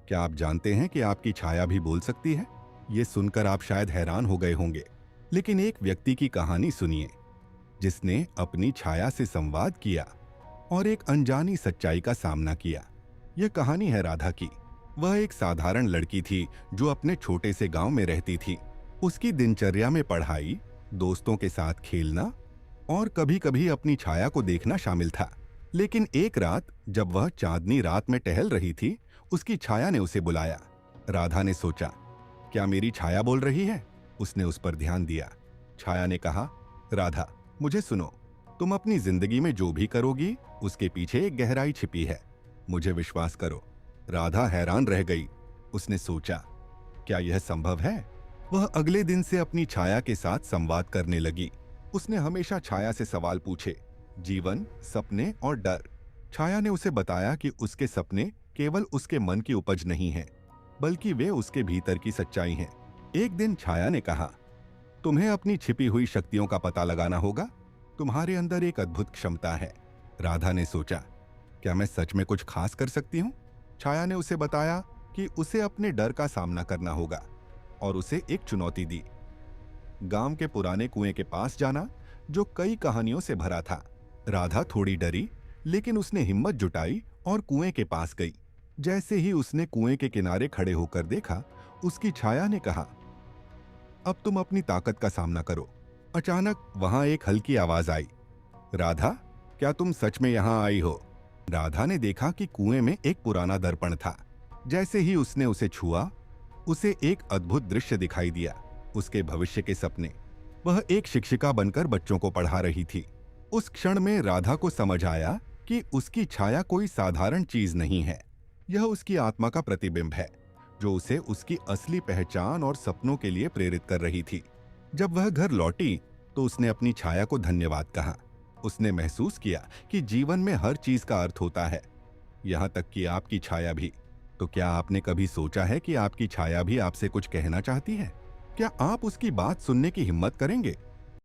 क्या आप जानते हैं कि आपकी छाया भी बोल सकती है? ये सुनकर आप शायद हैरान हो गए होंगे, लेकिन एक व्यक्ति की कहानी सुनिए जिसने अपनी छाया से संवाद किया और एक अनजानी सच्चाई का सामना किया। यह कहानी है राधा की। वह एक साधारण लड़की थी जो अपने छोटे से गांव में रहती थी। उसकी दिनचर्या में पढ़ाई, दोस्तों के साथ खेलना और कभी-कभी अपनी छाया को देखना शामिल था। लेकिन एक रात जब वह चांदनी रात में टहल रही थी, उसकी छाया ने उसे बुलाया। राधा ने सोचा, क्या मेरी छाया बोल रही है? उसने उस पर ध्यान दिया। छाया ने कहा, राधा, मुझे सुनो। तुम अपनी जिंदगी में जो भी करोगी, उसके पीछे एक गहराई छिपी है। मुझे विश्वास करो। राधा हैरान रह गई। उसने सोचा, क्या यह संभव है? वह अगले दिन से अपनी छाया के साथ संवाद करने लगी। उसने हमेशा छाया से सवाल पूछे, जीवन, सपने और डर। छाया ने उसे बताया कि उसके सपने केवल उसके मन की उपज नहीं हैं, बल्कि वे उसके भीतर की सच्चाई हैं। एक दिन छाया ने कहा, तुम्हें अपनी छिपी हुई शक्तियों का पता लगाना होगा। तुम्हारे अंदर एक अद्भुत क्षमता है। राधा ने सोचा, क्या मैं सच में कुछ खास कर सकती हूँ? छाया ने उसे बताया कि उसे अपने डर का सामना करना होगा और उसे एक चुनौती दी, गांव के पुराने कुएं के पास जाना जो कई कहानियों से भरा था। राधा थोड़ी डरी, लेकिन उसने हिम्मत जुटाई और कुएं के पास गई। जैसे ही उसने कुएं के किनारे खड़े होकर देखा, उसकी छाया ने कहा, अब तुम अपनी ताकत का सामना करो। अचानक वहां एक हल्की आवाज आई, राधा, क्या तुम सच में यहां आई हो? राधा ने देखा कि कुएं में एक पुराना दर्पण था। जैसे ही उसने उसे छुआ, उसे एक अद्भुत दृश्य दिखाई दिया, उसके भविष्य के सपने। वह एक शिक्षिका बनकर बच्चों को पढ़ा रही थी। उस क्षण में राधा को समझ आया कि उसकी छाया कोई साधारण चीज नहीं है। यह उसकी आत्मा का प्रतिबिंब है, जो उसे उसकी असली पहचान और सपनों के लिए प्रेरित कर रही थी। जब वह घर लौटी तो उसने अपनी छाया को धन्यवाद कहा। उसने महसूस किया कि जीवन में हर चीज का अर्थ होता है, यहाँ तक कि आपकी छाया भी। तो क्या आपने कभी सोचा है कि आपकी छाया भी आपसे कुछ कहना चाहती है? क्या आप उसकी बात सुनने की हिम्मत करेंगे?